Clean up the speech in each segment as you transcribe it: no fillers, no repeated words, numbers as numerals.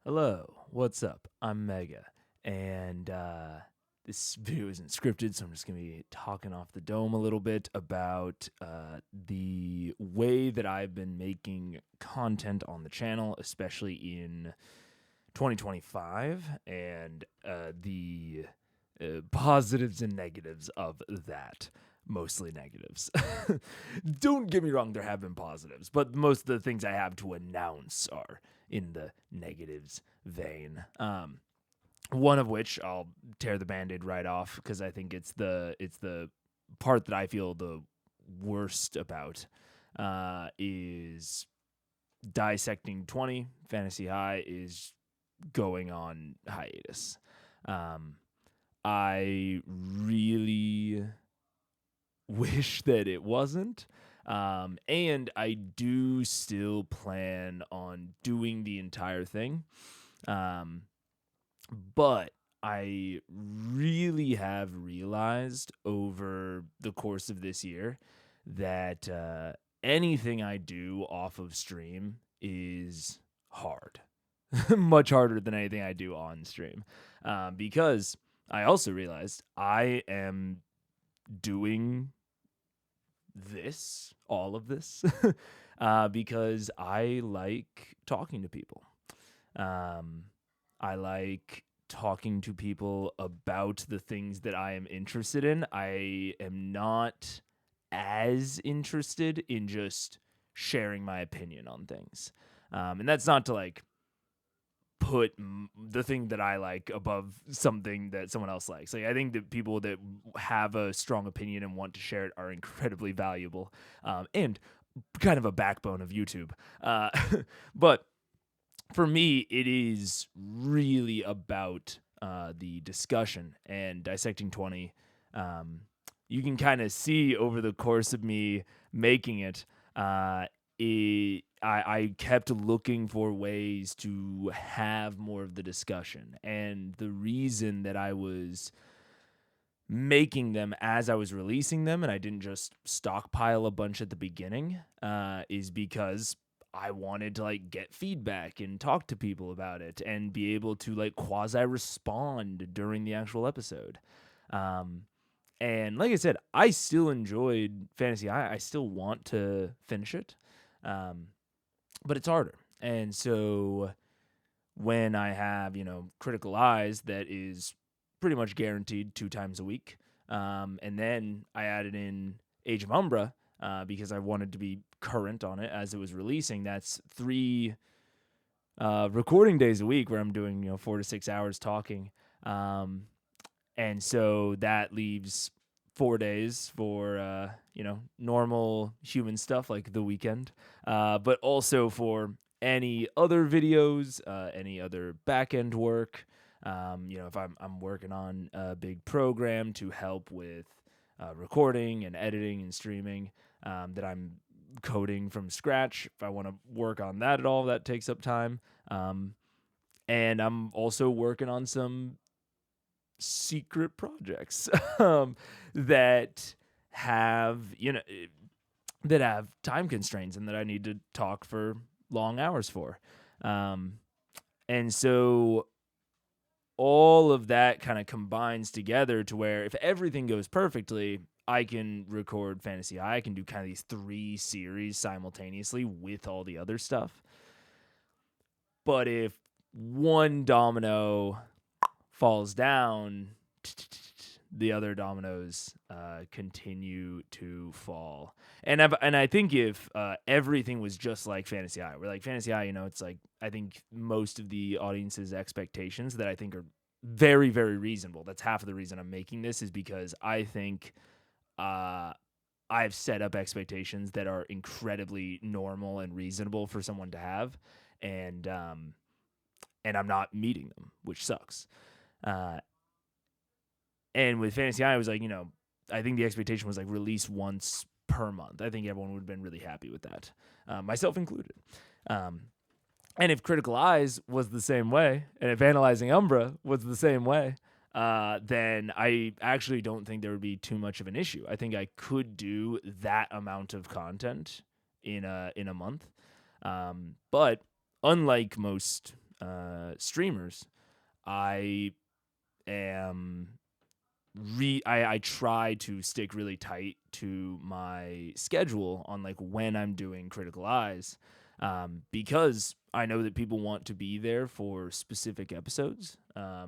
Hello, what's up? I'm Mega, and this video isn't scripted, so I'm just going to be talking off the dome a little bit about the way that I've been making content on the channel, especially in 2025, and the positives and negatives of that. Mostly negatives. Don't get me wrong, there have been positives, but most of the things I have to announce are in the negatives vein. One of which I'll tear the band-aid right off because I think it's the part that I feel the worst about is Dissecting 20 Fantasy High is going on hiatus. I really wish that it wasn't. And I do still plan on doing the entire thing. But I really have realized over the course of this year that anything I do off of stream is hard. Much harder than anything I do on stream. Because I also realized I am doing all of this, because I like talking to people. I like talking to people about the things that I am interested in. I am not as interested in just sharing my opinion on things. And that's not to like put the thing that I like above something that someone else likes. Like I think that people that have a strong opinion and want to share it are incredibly valuable, and kind of a backbone of YouTube. But for me, it is really about the discussion and Dissecting 20. You can kind of see over the course of me making it, I kept looking for ways to have more of the discussion. And the reason that I was making them as I was releasing them and I didn't just stockpile a bunch at the beginning is because I wanted to like get feedback and talk to people about it and be able to like quasi respond during the actual episode. And like I said, I still enjoyed Fantasy High. I still want to finish it. But it's harder. And so when I have, Critical Eyes that is pretty much guaranteed 2 times a week, and then I added in Age of Umbra because I wanted to be current on it as it was releasing. That's 3 recording days a week where I'm doing, 4 to 6 hours talking. And so that leaves 4 days for, normal human stuff like the weekend, but also for any other videos, any other back-end work. If I'm working on a big program to help with recording and editing and streaming, that I'm coding from scratch. If I want to work on that at all, that takes up time. And I'm also working on some secret projects that have that have time constraints and that I need to talk for long hours for, and so all of that kind of combines together to where if everything goes perfectly, I can record Fantasy High. I can do kind of these 3 series simultaneously with all the other stuff. But if one domino falls down, the other dominoes continue to fall. And I think if everything was just like Fantasy High, where like Fantasy High, it's like I think most of the audience's expectations that I think are very, very reasonable. That's half of the reason I'm making this is because I think I've set up expectations that are incredibly normal and reasonable for someone to have, and I'm not meeting them, which sucks. And with Fantasy High, I was like, I think the expectation was like release once per month. I think everyone would have been really happy with that, myself included. And if Critical Eyes was the same way, and if Analyzing Umbra was the same way, then I actually don't think there would be too much of an issue. I think I could do that amount of content in a month. But unlike most streamers, I am I try to stick really tight to my schedule on like when I'm doing Critical Eyes, because I know that people want to be there for specific episodes.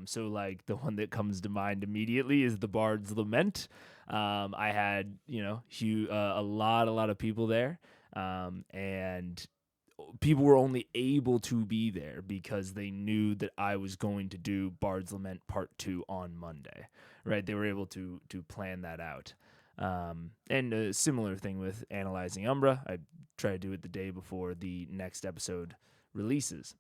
So like the one that comes to mind immediately is the Bard's Lament. I had a lot of people there, and people were only able to be there because they knew that I was going to do Bard's Lament Part 2 on Monday, right? They were able to plan that out. And a similar thing with Analyzing Umbra. I try to do it the day before the next episode releases.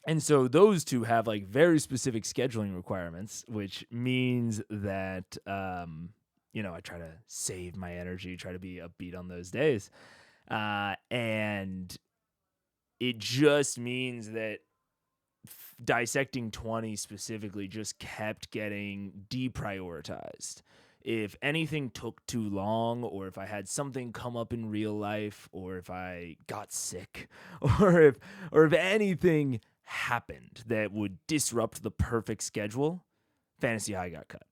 And so those two have like very specific scheduling requirements, which means that, I try to save my energy, try to be upbeat on those days. And it just means that Dissecting 20 specifically just kept getting deprioritized. If anything took too long, or if I had something come up in real life, or if I got sick, or if anything happened that would disrupt the perfect schedule, Fantasy High got cut.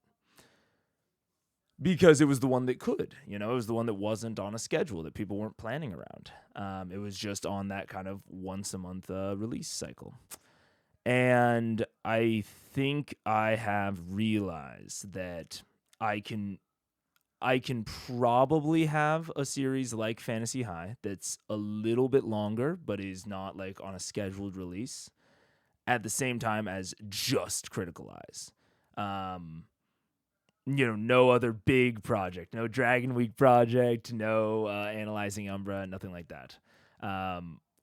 Because it was the one that could, it was the one that wasn't on a schedule that people weren't planning around. It was just on that kind of once a month release cycle. And I think I have realized that I can probably have a series like Fantasy High that's a little bit longer, but is not like on a scheduled release at the same time as just Critical Eyes. No other big project, no Dragon Week project, no Analyzing Umbra, nothing like that.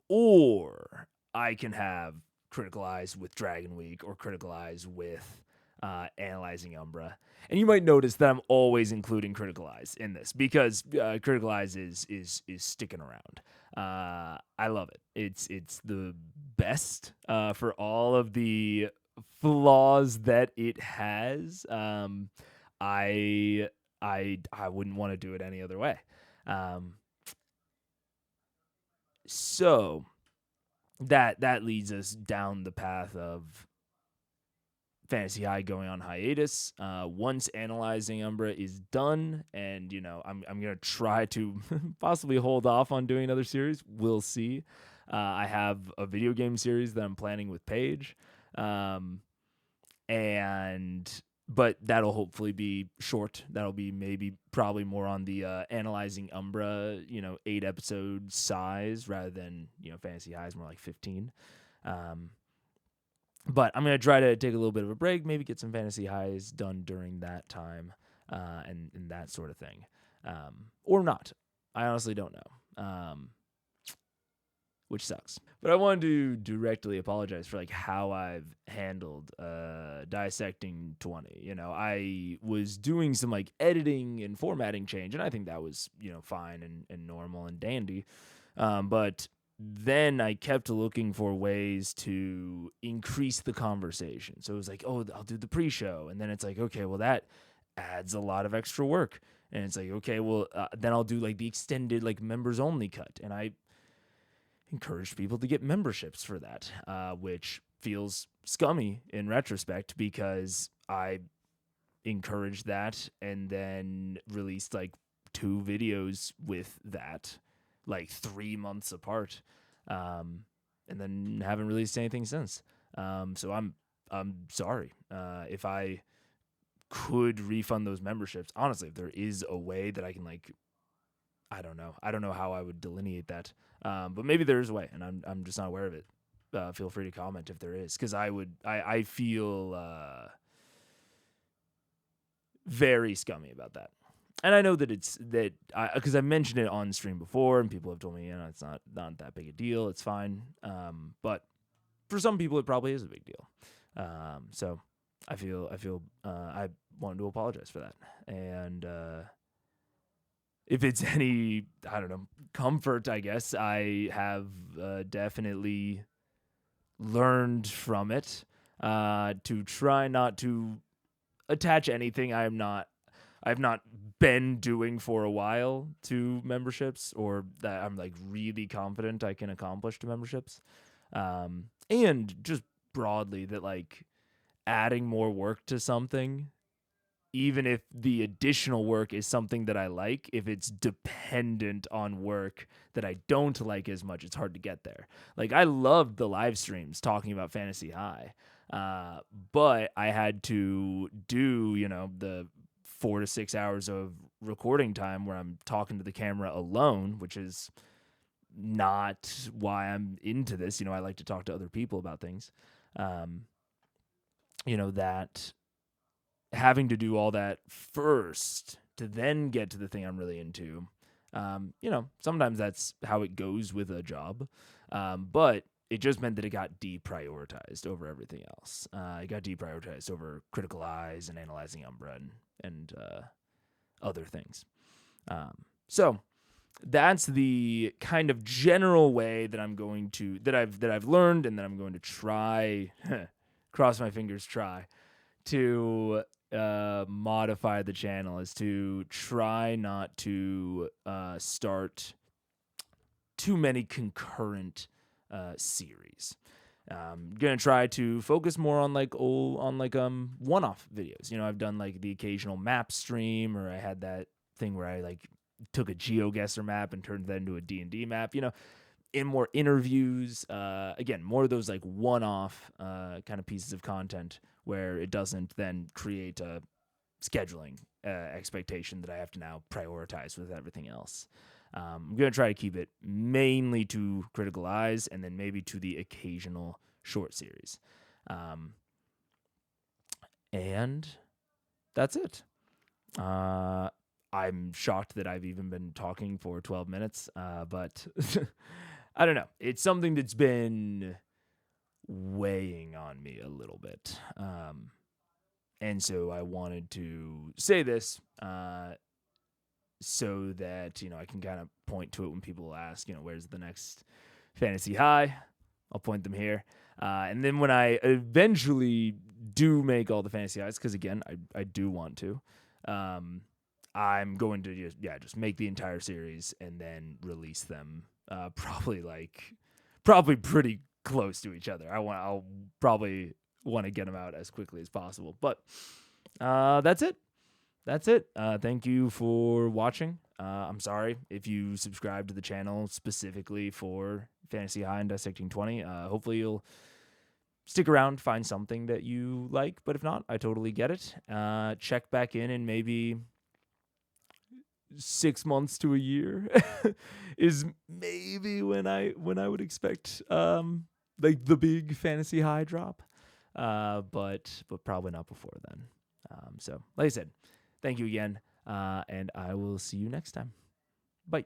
Or I can have Critical Eyes with Dragon Week, or Critical Eyes with Analyzing Umbra. And you might notice that I'm always including Critical Eyes in this because Critical Eyes is sticking around. I love it. It's the best for all of the flaws that it has. I wouldn't want to do it any other way. So that leads us down the path of Fantasy High going on hiatus. Once Analyzing Umbra is done, and I'm gonna try to possibly hold off on doing another series. We'll see. I have a video game series that I'm planning with Paige, but that'll hopefully be short. That'll be probably more on the Analyzing Umbra, 8 episode size rather than Fantasy High is more like 15. But I'm gonna try to take a little bit of a break, maybe get some Fantasy Highs done during that time, and that sort of thing, or not. I honestly don't know, which sucks. But I wanted to directly apologize for like how I've handled Dissecting 20. I was doing some like editing and formatting change, and I think that was fine and normal and dandy, but then I kept looking for ways to increase the conversation. So it was like, oh, I'll do the pre-show. And then it's like, okay, well, that adds a lot of extra work. And it's like, okay, well, then I'll do like the extended, like members only cut. And I encouraged people to get memberships for that, which feels scummy in retrospect because I encouraged that and then released like 2 videos with that, like 3 months apart, and then haven't released anything since. So I'm sorry. If I could refund those memberships, honestly, if there is a way that I can like, I don't know how I would delineate that. But maybe there is a way, and I'm just not aware of it. Feel free to comment if there is, because I feel very scummy about that. And I know that because I mentioned it on stream before, and people have told me, it's not that big a deal. It's fine. But for some people, it probably is a big deal. So I I wanted to apologize for that. And if it's any, I don't know, comfort, I guess, I have definitely learned from it to try not to attach anything I've not been doing for a while to memberships, or that I'm like really confident I can accomplish to memberships. and just broadly that like adding more work to something, even if the additional work is something that I like, if it's dependent on work that I don't like as much, it's hard to get there. Like I loved the live streams talking about Fantasy High, but I had to do, the 4 to 6 hours of recording time where I'm talking to the camera alone, which is not why I'm into this. I like to talk to other people about things. That having to do all that first to then get to the thing I'm really into. Sometimes that's how it goes with a job. But it just meant that it got deprioritized over everything else. It got deprioritized over Critical Eyes and Analyzing Umbra and other things. So that's the kind of general way that I'm going to that I've learned and that I'm going to try cross my fingers to modify the channel, is to try not to start too many concurrent series. I'm gonna try to focus more on one-off videos. I've done like the occasional map stream, or I had that thing where I like took a GeoGuessr map and turned that into a D&D map. In more interviews, again, more of those like one-off kind of pieces of content where it doesn't then create a scheduling expectation that I have to now prioritize with everything else. I'm going to try to keep it mainly to Critical Eyes and then maybe to the occasional short series. And that's it. I'm shocked that I've even been talking for 12 minutes, but I don't know. It's something that's been weighing on me a little bit. And so I wanted to say this so that, I can kind of point to it when people ask, where's the next Fantasy High? I'll point them here. And then when I eventually do make all the Fantasy Highs, because again, I do want to, I'm going to just make the entire series and then release them probably pretty close to each other. I'll probably want to get them out as quickly as possible. But that's it. Thank you for watching. I'm sorry if you subscribe to the channel specifically for Fantasy High and Dissecting 20. Hopefully you'll stick around, find something that you like. But if not, I totally get it. Check back in maybe 6 months to a year is maybe when I would expect like the big Fantasy High drop, but probably not before then. So like I said, thank you again, and I will see you next time. Bye.